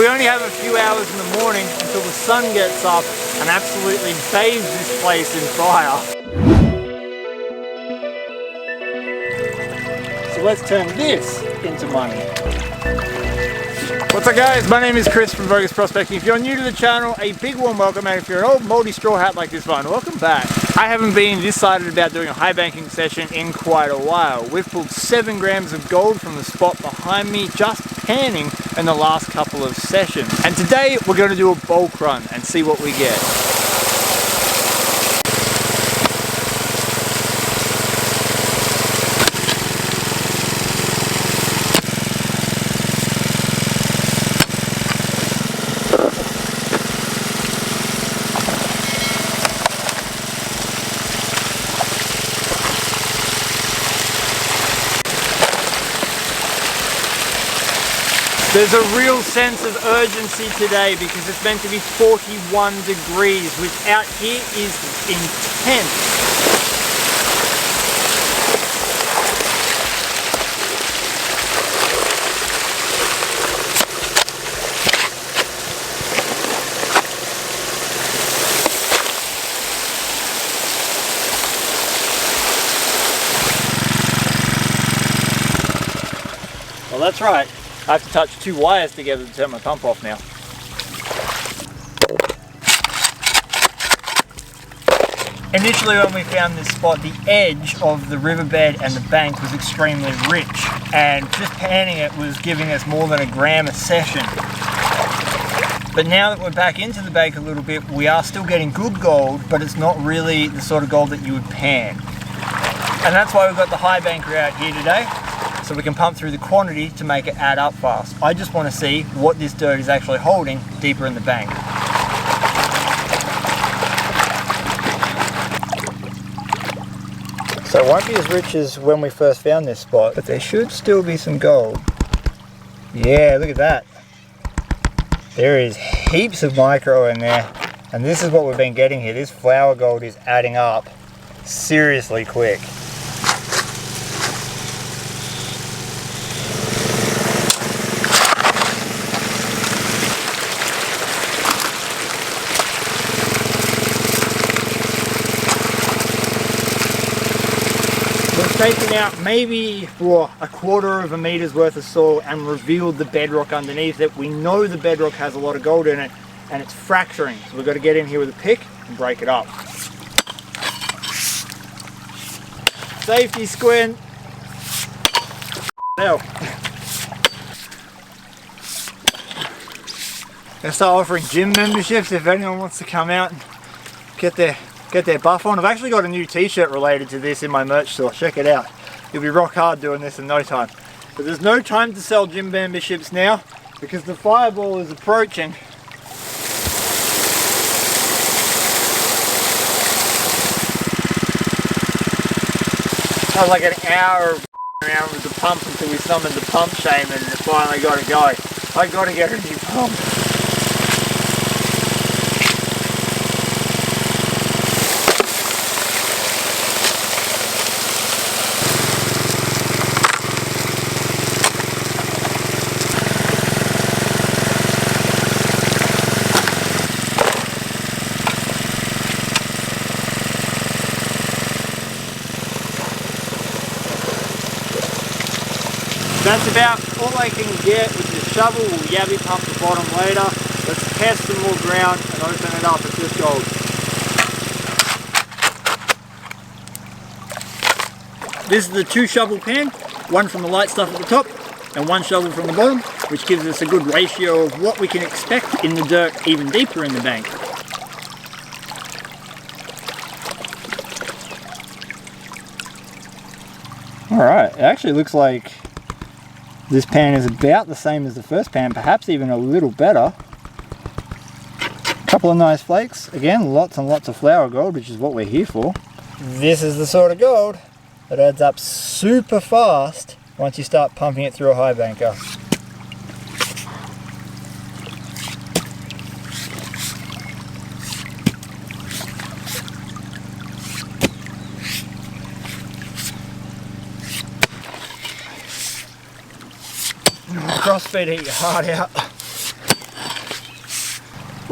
We only have a few hours in the morning until the sun gets up and absolutely bathes this place in fire. So let's turn this into money. What's up guys, my name is Chris from Vo-Gus Prospecting. If you're new to the channel, a big warm welcome, and if you're an old moldy straw hat like this one, welcome back. I haven't been this excited about doing a high banking session in quite a while. We've pulled 7 grams of gold from the spot behind me, just panning in the last couple of sessions. And today we're going to do a bulk run and see what we get. There's a real sense of urgency today because it's meant to be 41 degrees, which out here is intense. Well, that's right. I have to touch 2 wires together to turn my pump off now. Initially when we found this spot, the edge of the riverbed and the bank was extremely rich, and just panning it was giving us more than 1 gram a session. But now that we're back into the bank a little bit, we are still getting good gold, but it's not really the sort of gold that you would pan. And that's why we've got the high banker out here today, so we can pump through the quantity to make it add up fast. I just want to see what this dirt is actually holding deeper in the bank. So it won't be as rich as when we first found this spot, but there should still be some gold. Yeah, look at that. There is heaps of micro in there, and this is what we've been getting here. This flour gold is adding up seriously quick. Taken out maybe for 1/4 of a meter's worth of soil and revealed the bedrock underneath it. We know the bedrock has a lot of gold in it and it's fracturing, so we've got to get in here with a pick and break it up. Safety squint. Now, gonna start offering gym memberships if anyone wants to come out and get their buff on. I've actually got a new t-shirt related to this in my merch store. Check it out. You'll be rock hard doing this in no time. But there's no time to sell gym memberships now because the fireball is approaching. That was like an hour of around with the pump until we summoned the pump shaman and it finally got to go. I got to get a new pump. That's about all I can get with the shovel. We'll yabby pump the bottom later. Let's test some more ground and open it up at this gold. This is the 2 shovel pan, one from the light stuff at the top and 1 shovel from the bottom, which gives us a good ratio of what we can expect in the dirt even deeper in the bank. Alright, it actually looks like this pan is about the same as the first pan, perhaps even a little better. Couple of nice flakes. Again, lots and lots of flour gold, which is what we're here for. This is the sort of gold that adds up super fast once you start pumping it through a high banker. CrossFit eat your heart out.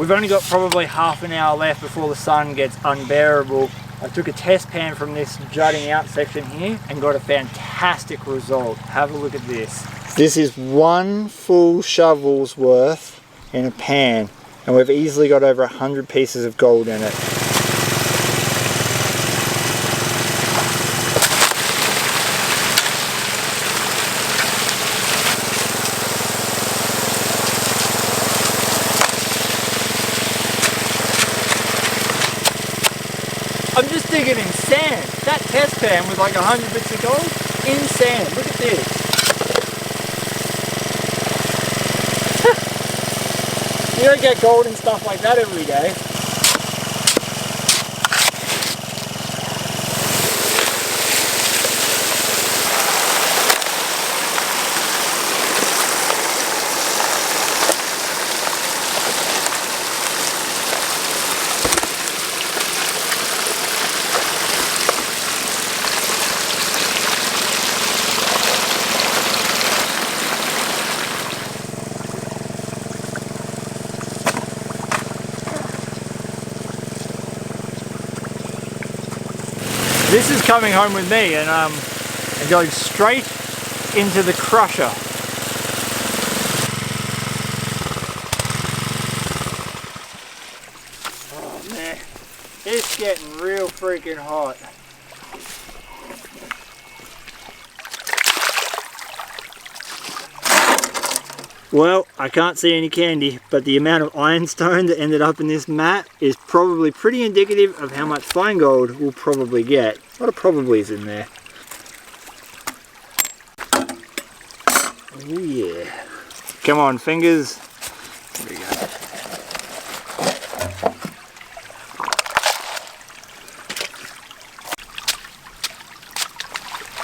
We've only got probably half an hour left before the sun gets unbearable. I took a test pan from this jutting out section here and got a fantastic result. Have a look at this. This is 1 full shovel's worth in a pan, and we've easily got over 100 pieces of gold in it. I'm just digging in sand. That test pan with like 100 bits of gold in sand. Look at this. You don't get gold and stuff like that every day. This is coming home with me and going straight into the crusher. Oh man, it's getting real freaking hot. Well, I can't see any candy, but the amount of ironstone that ended up in this mat is probably pretty indicative of how much fine gold we'll probably get. A lot of probablys in there. Oh yeah. Come on, fingers. There we go.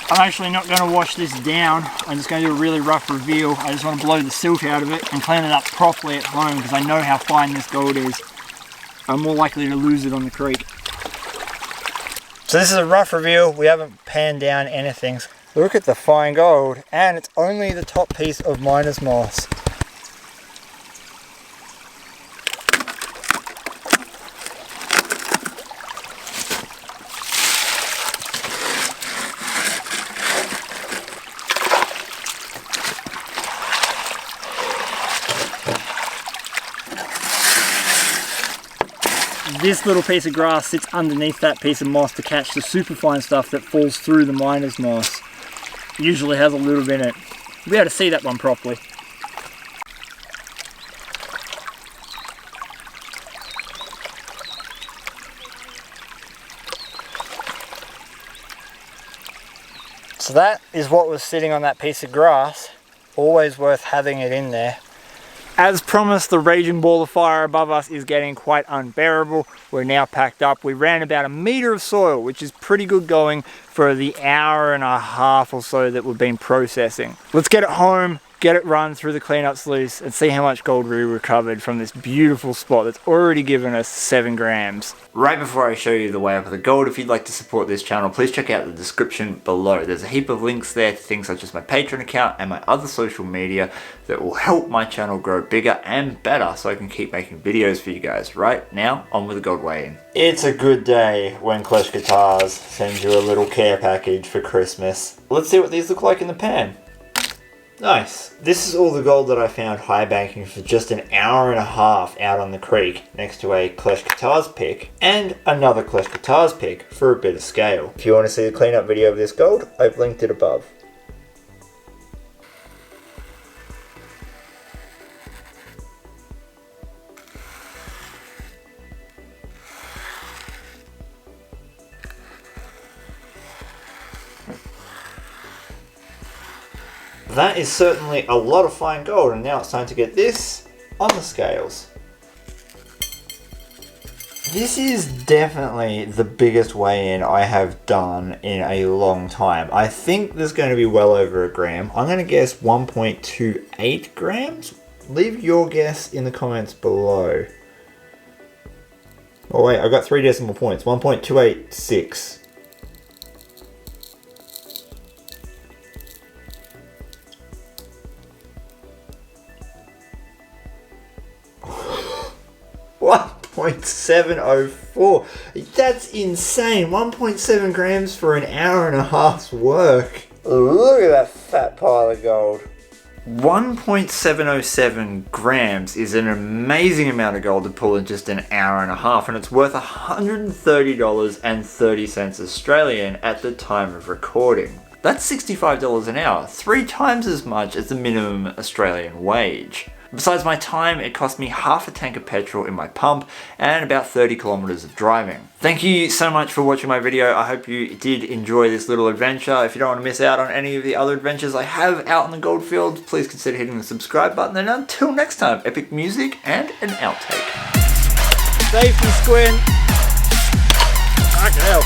I'm actually not going to wash this down. I'm just going to do a really rough reveal. I just want to blow the silt out of it and clean it up properly at home because I know how fine this gold is. I'm more likely to lose it on the creek. So this is a rough reveal. We haven't panned down anything. Look at the fine gold, and it's only the top piece of miner's moss. This little piece of grass sits underneath that piece of moss to catch the superfine stuff that falls through the miner's moss. Usually has a little bit in it. You'll be able to see that one properly. So that is what was sitting on that piece of grass. Always worth having it in there. As promised, the raging ball of fire above us is getting quite unbearable. We're now packed up. We ran about 1 meter of soil, which is pretty good going for the hour and a half or so that we've been processing. Let's get it home, get it run through the cleanup sluice, and see how much gold we recovered from this beautiful spot that's already given us 7 grams. Right before I show you the way up of the gold, if you'd like to support this channel, please check out the description below. There's a heap of links there to things such as my Patreon account and my other social media that will help my channel grow bigger and better so I can keep making videos for you guys. Right now, on with the gold weigh-in. It's a good day when Clash Guitars sends you a little care package for Christmas. Let's see what these look like in the pan. Nice. This is all the gold that I found high banking for just an hour and a half out on the creek next to a Clash Guitars pick and another Clash Guitars pick for a bit of scale. If you want to see the cleanup video of this gold, I've linked it above. That is certainly a lot of fine gold, and now it's time to get this on the scales. This is definitely the biggest weigh-in I have done in a long time. I think there's going to be well over a gram. I'm going to guess 1.28 grams. Leave your guess in the comments below. Oh wait, I've got 3 decimal points. 1.286. 1.704. That's insane. 1.7 grams for an hour and a half's work. Look at that fat pile of gold. 1.707 grams is an amazing amount of gold to pull in just an hour and a half, and it's worth $130.30 Australian at the time of recording. That's $65 an hour, 3 times as much as the minimum Australian wage. Besides my time, it cost me half a tank of petrol in my pump and about 30 kilometers of driving. Thank you so much for watching my video. I hope you did enjoy this little adventure. If you don't want to miss out on any of the other adventures I have out in the goldfields, please consider hitting the subscribe button. And until next time, epic music and an outtake. Safety squint. Fucking hell.